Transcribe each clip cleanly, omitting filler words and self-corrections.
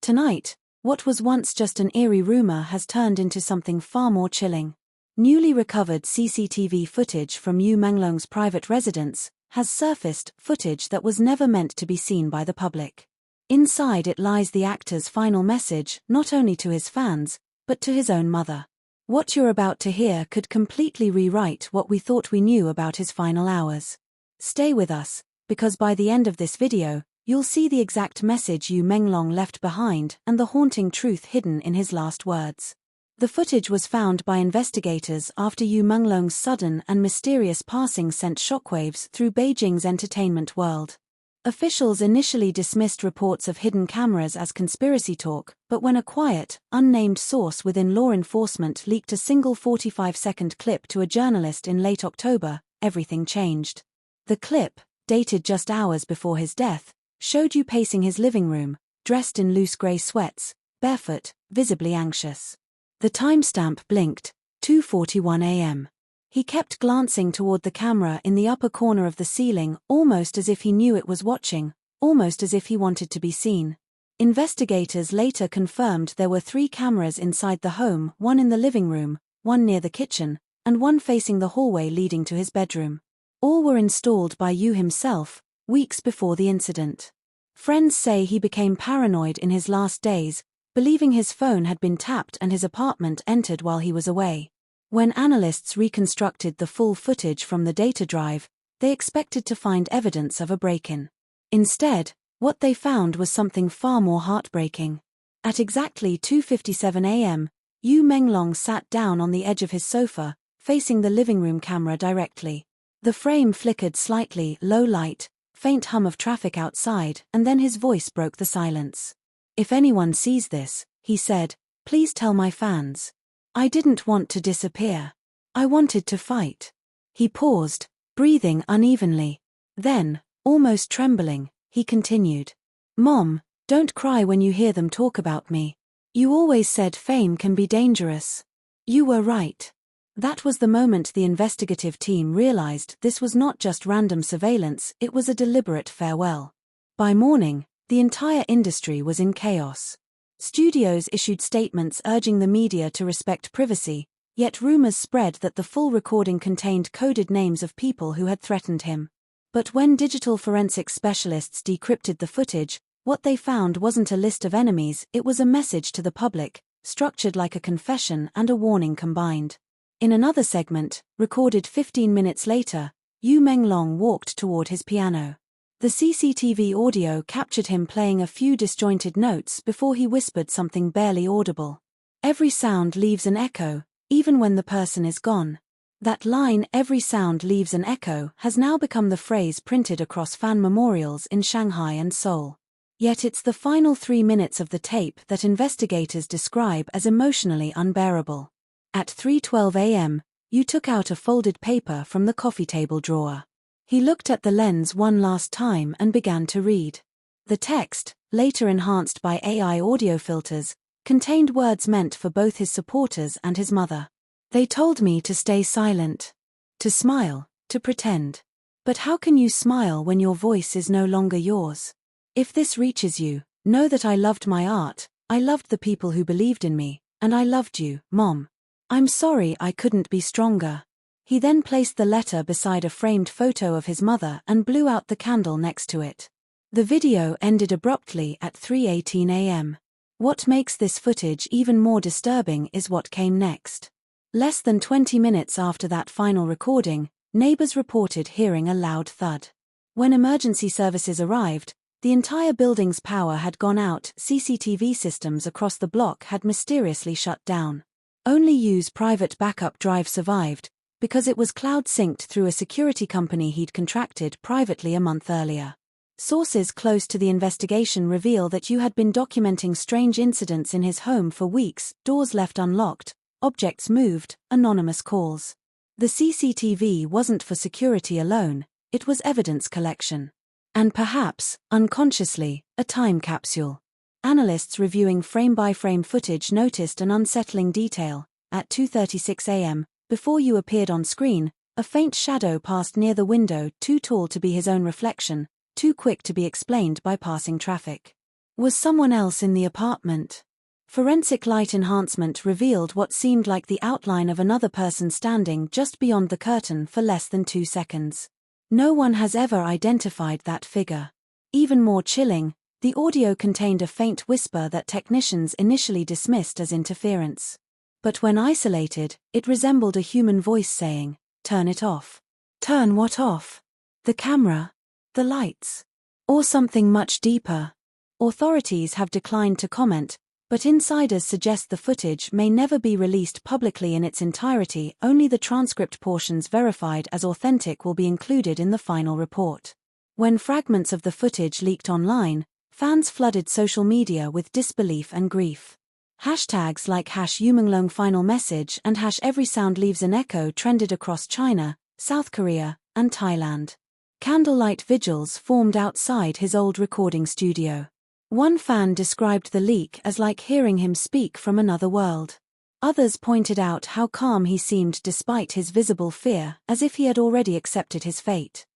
Tonight, what was once just an eerie rumor has turned into something far more chilling. Newly recovered CCTV footage from Yu Menglong's private residence has surfaced, footage that was never meant to be seen by the public. Inside it lies the actor's final message, not only to his fans, but to his own mother. What you're about to hear could completely rewrite what we thought we knew about his final hours. Stay with us, because by the end of this video, you'll see the exact message Yu Menglong left behind and the haunting truth hidden in his last words. The footage was found by investigators after Yu Manglong's sudden and mysterious passing sent shockwaves through Beijing's entertainment world. Officials initially dismissed reports of hidden cameras as conspiracy talk, but when a quiet, unnamed source within law enforcement leaked a single 45-second clip to a journalist in late October, everything changed. The clip, dated just hours before his death, showed Yu pacing his living room, dressed in loose grey sweats, barefoot, visibly anxious. The timestamp blinked, 2:41 a.m. He kept glancing toward the camera in the upper corner of the ceiling, almost as if he knew it was watching, almost as if he wanted to be seen. Investigators later confirmed there were 3 cameras inside the home, one in the living room, one near the kitchen, and one facing the hallway leading to his bedroom. All were installed by Yu himself, weeks before the incident. Friends say he became paranoid in his last days, believing his phone had been tapped and his apartment entered while he was away. When analysts reconstructed the full footage from the data drive, they expected to find evidence of a break-in. Instead, what they found was something far more heartbreaking. At exactly 2:57 a.m., Yu Menglong sat down on the edge of his sofa, facing the living room camera directly. The frame flickered slightly, low light, faint hum of traffic outside, and then his voice broke the silence. "If anyone sees this," he said, "please tell my fans. I didn't want to disappear. I wanted to fight." He paused, breathing unevenly. Then, almost trembling, he continued. "Mom, don't cry when you hear them talk about me. You always said fame can be dangerous. You were right." That was the moment the investigative team realized this was not just random surveillance, it was a deliberate farewell. By morning, the entire industry was in chaos. Studios issued statements urging the media to respect privacy, yet rumors spread that the full recording contained coded names of people who had threatened him. But when digital forensics specialists decrypted the footage, what they found wasn't a list of enemies, it was a message to the public, structured like a confession and a warning combined. In another segment, recorded 15 minutes later, Yu Menglong walked toward his piano. The CCTV audio captured him playing a few disjointed notes before he whispered something barely audible. "Every sound leaves an echo, even when the person is gone." That line, "every sound leaves an echo," has now become the phrase printed across fan memorials in Shanghai and Seoul. Yet it's the final 3 minutes of the tape that investigators describe as emotionally unbearable. At 3:12 a.m., Yu took out a folded paper from the coffee table drawer. He looked at the lens one last time and began to read. The text, later enhanced by AI audio filters, contained words meant for both his supporters and his mother. "They told me to stay silent, to smile, to pretend. But how can you smile when your voice is no longer yours? If this reaches you, know that I loved my art, I loved the people who believed in me, and I loved you, Mom. I'm sorry I couldn't be stronger." He then placed the letter beside a framed photo of his mother and blew out the candle next to it. The video ended abruptly at 3:18 a.m. What makes this footage even more disturbing is what came next. Less than 20 minutes after that final recording, neighbors reported hearing a loud thud. When emergency services arrived, the entire building's power had gone out. CCTV systems across the block had mysteriously shut down. Only Yu's private backup drive survived, because it was cloud-synced through a security company he'd contracted privately a month earlier. Sources close to the investigation reveal that Yu had been documenting strange incidents in his home for weeks: doors left unlocked, objects moved, anonymous calls. The CCTV wasn't for security alone, it was evidence collection. And perhaps, unconsciously, a time capsule. Analysts reviewing frame-by-frame footage noticed an unsettling detail. At 2:36 a.m., before Yu appeared on screen, a faint shadow passed near the window, too tall to be his own reflection, too quick to be explained by passing traffic. Was someone else in the apartment? Forensic light enhancement revealed what seemed like the outline of another person standing just beyond the curtain for less than 2 seconds. No one has ever identified that figure. Even more chilling, the audio contained a faint whisper that technicians initially dismissed as interference. But when isolated, it resembled a human voice saying, "Turn it off." Turn what off? The camera? The lights? Or something much deeper? Authorities have declined to comment, but insiders suggest the footage may never be released publicly in its entirety. Only the transcript portions verified as authentic will be included in the final report. When fragments of the footage leaked online, fans flooded social media with disbelief and grief. Hashtags like #Yu Menglong final message and #every sound leaves an echo trended across China, South Korea, and Thailand. Candlelight vigils formed outside his old recording studio. One fan described the leak as like hearing him speak from another world. Others pointed out how calm he seemed despite his visible fear, as if he had already accepted his fate.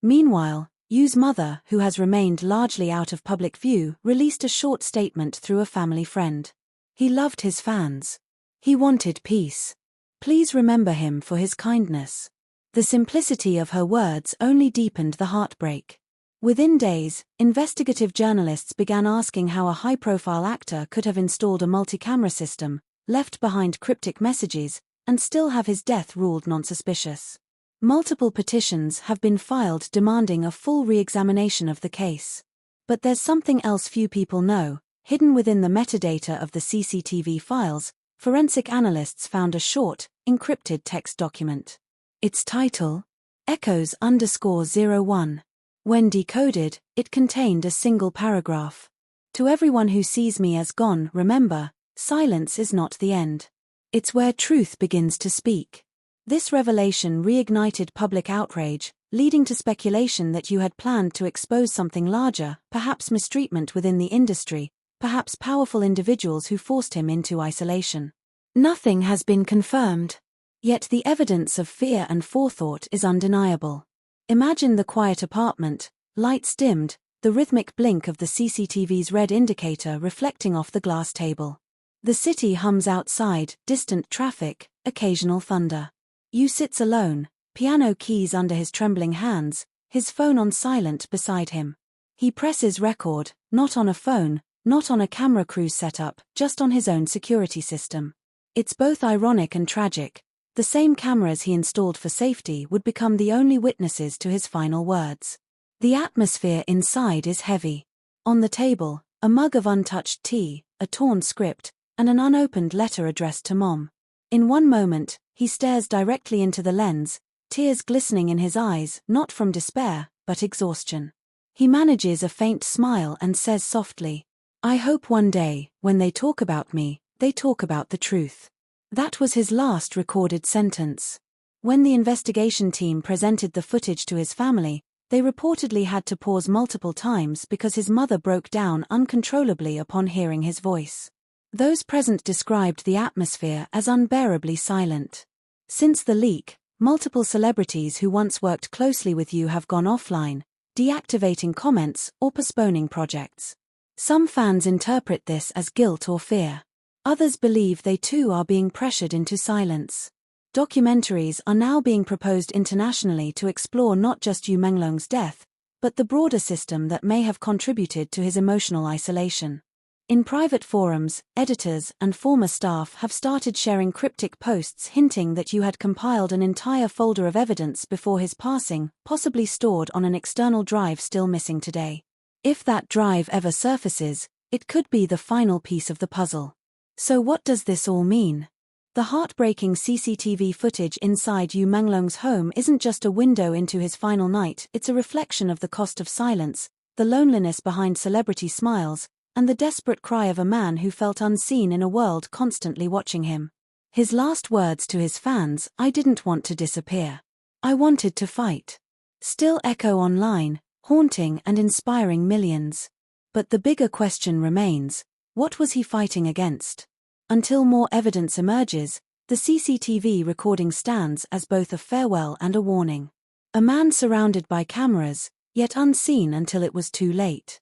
Meanwhile, Yu's mother, who has remained largely out of public view, released a short statement through a family friend. He loved his fans. He wanted peace. Please remember him for his kindness. The simplicity of her words only deepened the heartbreak. Within days, investigative journalists began asking how a high-profile actor could have installed a multi-camera system, left behind cryptic messages, and still have his death ruled non-suspicious. Multiple petitions have been filed demanding a full re-examination of the case. But there's something else few people know. Hidden within the metadata of the CCTV files, forensic analysts found a short, encrypted text document. Its title? Echoes_01. When decoded, it contained a single paragraph. To everyone who sees me as gone, remember, silence is not the end. It's where truth begins to speak. This revelation reignited public outrage, leading to speculation that Yu had planned to expose something larger, perhaps mistreatment within the industry, perhaps powerful individuals who forced him into isolation. Nothing has been confirmed. Yet the evidence of fear and forethought is undeniable. Imagine the quiet apartment, lights dimmed, the rhythmic blink of the CCTV's red indicator reflecting off the glass table. The city hums outside, distant traffic, occasional thunder. Yu sits alone, piano keys under his trembling hands, his phone on silent beside him. He presses record, not on a phone, not on a camera crew setup, just on his own security system. It's both ironic and tragic. The same cameras he installed for safety would become the only witnesses to his final words. The atmosphere inside is heavy. On the table, a mug of untouched tea, a torn script, and an unopened letter addressed to Mom. In one moment, he stares directly into the lens, tears glistening in his eyes, not from despair, but exhaustion. He manages a faint smile and says softly, "I hope one day, when they talk about me, they talk about the truth." That was his last recorded sentence. When the investigation team presented the footage to his family, they reportedly had to pause multiple times because his mother broke down uncontrollably upon hearing his voice. Those present described the atmosphere as unbearably silent. Since the leak, multiple celebrities who once worked closely with Yu have gone offline, deactivating comments or postponing projects. Some fans interpret this as guilt or fear. Others believe they too are being pressured into silence. Documentaries are now being proposed internationally to explore not just Yu Menglong's death, but the broader system that may have contributed to his emotional isolation. In private forums, editors and former staff have started sharing cryptic posts hinting that Yu had compiled an entire folder of evidence before his passing, possibly stored on an external drive still missing today. If that drive ever surfaces, it could be the final piece of the puzzle. So what does this all mean? The heartbreaking CCTV footage inside Yu Manglong's home isn't just a window into his final night, it's a reflection of the cost of silence, the loneliness behind celebrity smiles, and the desperate cry of a man who felt unseen in a world constantly watching him. His last words to his fans, "I didn't want to disappear. I wanted to fight," still echo online, haunting and inspiring millions. But the bigger question remains, what was he fighting against? Until more evidence emerges, the CCTV recording stands as both a farewell and a warning. A man surrounded by cameras, yet unseen until it was too late.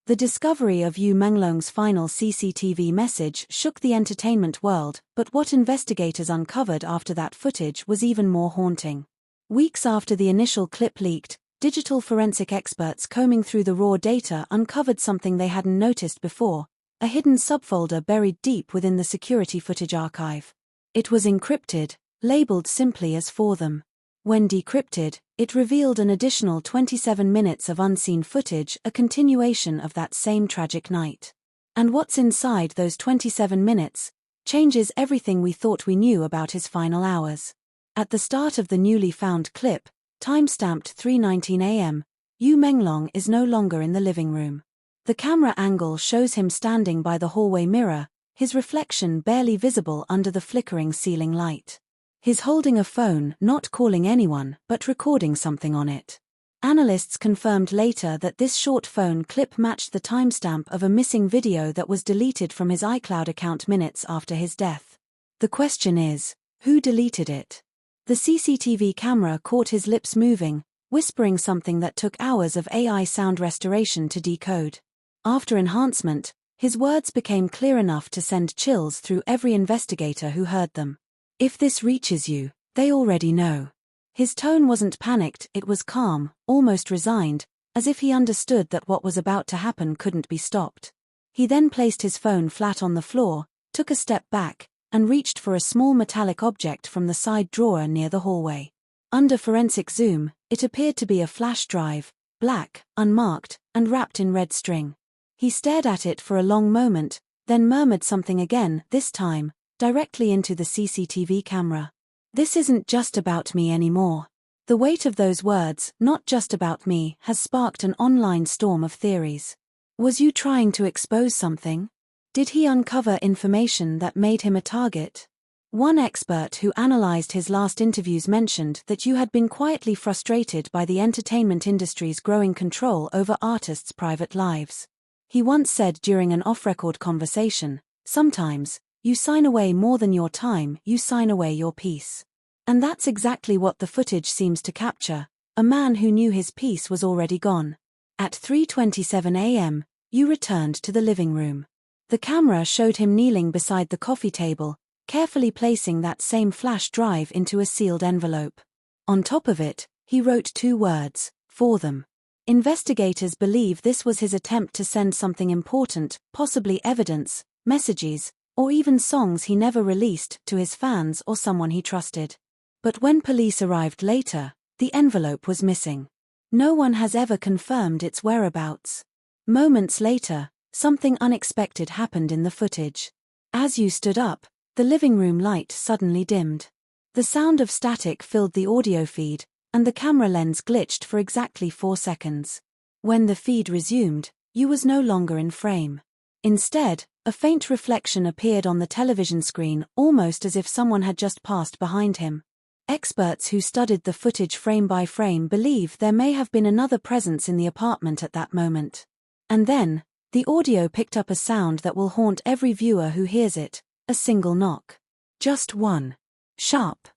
The discovery of Yu Menglong's final CCTV message shook the entertainment world, but what investigators uncovered after that footage was even more haunting. Weeks after the initial clip leaked, digital forensic experts combing through the raw data uncovered something they hadn't noticed before: a hidden subfolder buried deep within the security footage archive. It was encrypted, labeled simply as "for them." When decrypted, it revealed an additional 27 minutes of unseen footage, a continuation of that same tragic night. And what's inside those 27 minutes changes everything we thought we knew about his final hours. At the start of the newly found clip, time-stamped 3:19 a.m., Yu Menglong is no longer in the living room. The camera angle shows him standing by the hallway mirror, his reflection barely visible under the flickering ceiling light. He's holding a phone, not calling anyone, but recording something on it. Analysts confirmed later that this short phone clip matched the timestamp of a missing video that was deleted from his iCloud account minutes after his death. The question is, who deleted it? The CCTV camera caught his lips moving, whispering something that took hours of AI sound restoration to decode. After enhancement, his words became clear enough to send chills through every investigator who heard them. "If this reaches you, they already know." His tone wasn't panicked, it was calm, almost resigned, as if he understood that what was about to happen couldn't be stopped. He then placed his phone flat on the floor, took a step back, and reached for a small metallic object from the side drawer near the hallway. Under forensic zoom, it appeared to be a flash drive, black, unmarked, and wrapped in red string. He stared at it for a long moment, then murmured something again, this time directly into the CCTV camera. "This isn't just about me anymore." The weight of those words, "not just about me," has sparked an online storm of theories. Was Yu trying to expose something? Did he uncover information that made him a target? One expert who analyzed his last interviews mentioned that Yu had been quietly frustrated by the entertainment industry's growing control over artists' private lives. He once said during an off-record conversation, "Sometimes, you sign away more than your time, you sign away your peace." And that's exactly what the footage seems to capture: a man who knew his peace was already gone. At 3:27 a.m., Yu returned to the living room. The camera showed him kneeling beside the coffee table, carefully placing that same flash drive into a sealed envelope. On top of it, he wrote 2 words, "for them." Investigators believe this was his attempt to send something important, possibly evidence, messages, or even songs he never released, to his fans or someone he trusted. But when police arrived later, the envelope was missing. No one has ever confirmed its whereabouts. Moments later, something unexpected happened in the footage. As Yu stood up, the living room light suddenly dimmed. The sound of static filled the audio feed, and the camera lens glitched for exactly 4 seconds. When the feed resumed, Yu was no longer in frame. Instead, a faint reflection appeared on the television screen, almost as if someone had just passed behind him. Experts who studied the footage frame by frame believe there may have been another presence in the apartment at that moment. And then, the audio picked up a sound that will haunt every viewer who hears it: a single knock. Just one. Sharp.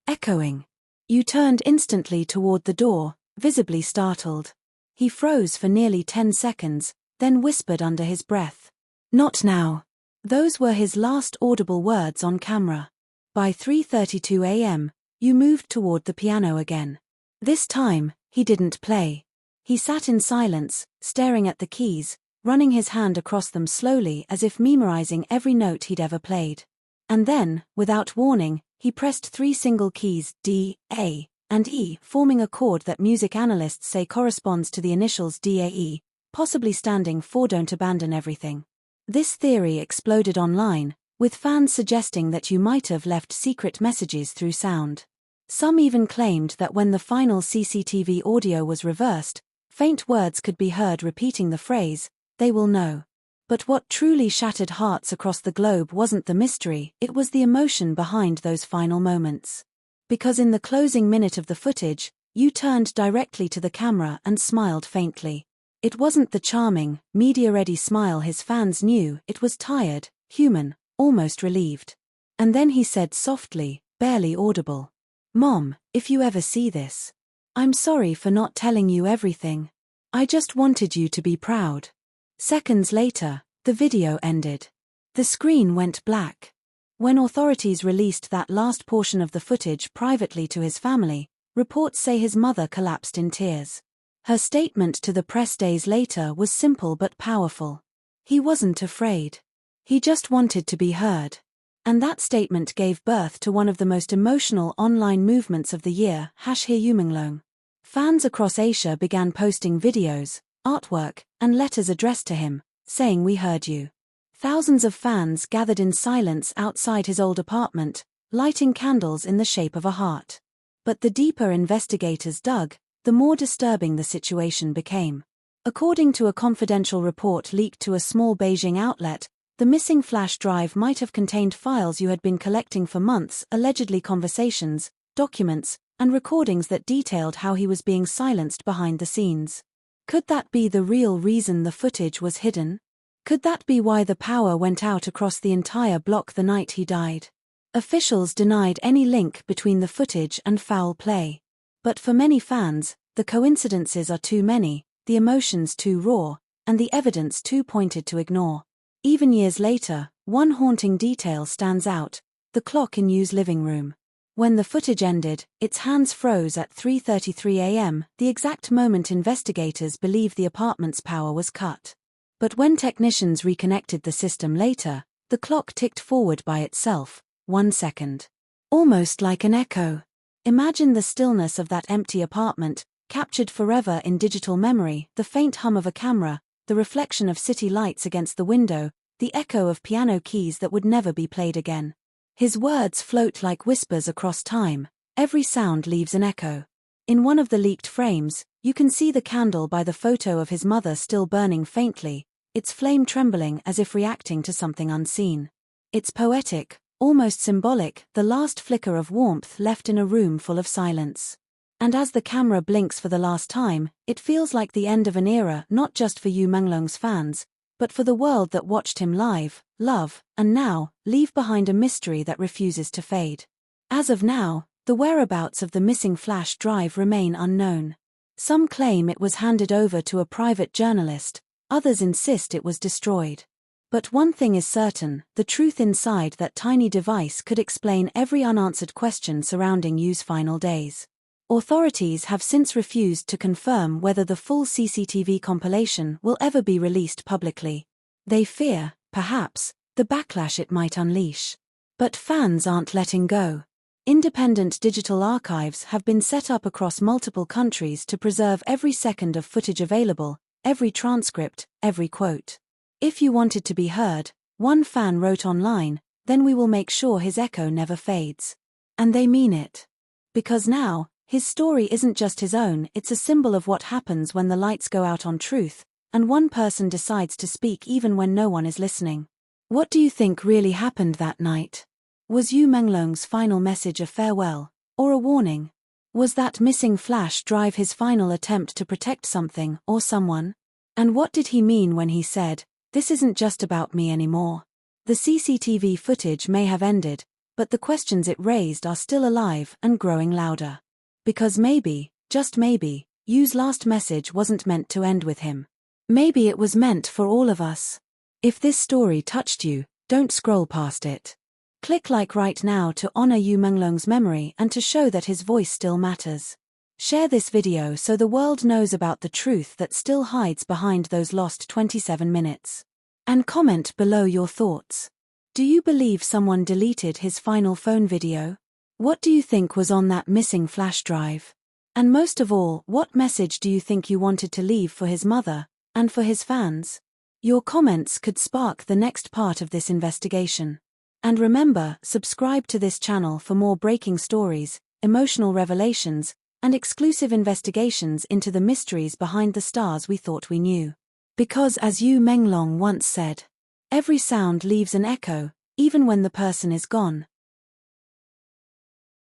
Echoing. Yu turned instantly toward the door, visibly startled. He froze for nearly 10 seconds, then whispered under his breath, "Not now." Those were his last audible words on camera. By 3:32 a.m., Yu moved toward the piano again. This time, he didn't play. He sat in silence, staring at the keys, running his hand across them slowly as if memorizing every note he'd ever played. And then, without warning, he pressed 3 single keys, D, A, and E, forming a chord that music analysts say corresponds to the initials DAE, possibly standing for "Don't Abandon Everything." This theory exploded online, with fans suggesting that Yu might have left secret messages through sound. Some even claimed that when the final CCTV audio was reversed, faint words could be heard repeating the phrase, "They will know." But what truly shattered hearts across the globe wasn't the mystery, it was the emotion behind those final moments. Because in the closing minute of the footage, Yu turned directly to the camera and smiled faintly. It wasn't the charming, media-ready smile his fans knew, it was tired, human, almost relieved. And then he said softly, barely audible, "Mom, if you ever see this, I'm sorry for not telling you everything. I just wanted you to be proud." Seconds later, the video ended. The screen went black. When authorities released that last portion of the footage privately to his family, reports say his mother collapsed in tears. Her statement to the press days later was simple but powerful. He wasn't afraid. He just wanted to be heard. And that statement gave birth to one of the most emotional online movements of the year, #Yu Menglong. Fans across Asia began posting videos, artwork, and letters addressed to him, saying "We heard you." Thousands of fans gathered in silence outside his old apartment, lighting candles in the shape of a heart. But the deeper investigators dug, the more disturbing the situation became. According to a confidential report leaked to a small Beijing outlet, the missing flash drive might have contained files you had been collecting for months, allegedly conversations, documents, and recordings that detailed how he was being silenced behind the scenes. Could that be the real reason the footage was hidden? Could that be why the power went out across the entire block the night he died? Officials denied any link between the footage and foul play. But for many fans, the coincidences are too many, the emotions too raw, and the evidence too pointed to ignore. Even years later, one haunting detail stands out: the clock in Yu's living room. When the footage ended, its hands froze at 3:33 a.m., the exact moment investigators believe the apartment's power was cut. But when technicians reconnected the system later, the clock ticked forward by itself, 1 second. Almost like an echo. Imagine the stillness of that empty apartment, captured forever in digital memory, the faint hum of a camera, the reflection of city lights against the window, the echo of piano keys that would never be played again. His words float like whispers across time, every sound leaves an echo. In one of the leaked frames, you can see the candle by the photo of his mother still burning faintly, its flame trembling as if reacting to something unseen. It's poetic, almost symbolic, the last flicker of warmth left in a room full of silence. And as the camera blinks for the last time, it feels like the end of an era, not just for Yu Menglong's fans, but for the world that watched him live, love, and now, leave behind a mystery that refuses to fade. As of now, the whereabouts of the missing flash drive remain unknown. Some claim it was handed over to a private journalist, others insist it was destroyed. But one thing is certain: the truth inside that tiny device could explain every unanswered question surrounding Yu's final days. Authorities have since refused to confirm whether the full CCTV compilation will ever be released publicly. They fear, perhaps, the backlash it might unleash. But fans aren't letting go. Independent digital archives have been set up across multiple countries to preserve every second of footage available, every transcript, every quote. "If you wanted to be heard," one fan wrote online, "then we will make sure his echo never fades." And they mean it. Because now, his story isn't just his own, it's a symbol of what happens when the lights go out on truth, and one person decides to speak even when no one is listening. What do you think really happened that night? Was Yu Menglong's final message a farewell, or a warning? Was that missing flash drive his final attempt to protect something or someone? And what did he mean when he said, "This isn't just about me anymore"? The CCTV footage may have ended, but the questions it raised are still alive and growing louder. Because maybe, just maybe, Yu's last message wasn't meant to end with him. Maybe it was meant for all of us. If this story touched you, don't scroll past it. Click like right now to honor Yu Menglong's memory and to show that his voice still matters. Share this video so the world knows about the truth that still hides behind those lost 27 minutes. And comment below your thoughts. Do you believe someone deleted his final phone video? What do you think was on that missing flash drive? And most of all, what message do you think you wanted to leave for his mother, and for his fans? Your comments could spark the next part of this investigation. And remember, subscribe to this channel for more breaking stories, emotional revelations, and exclusive investigations into the mysteries behind the stars we thought we knew. Because as Yu Menglong once said, "Every sound leaves an echo, even when the person is gone."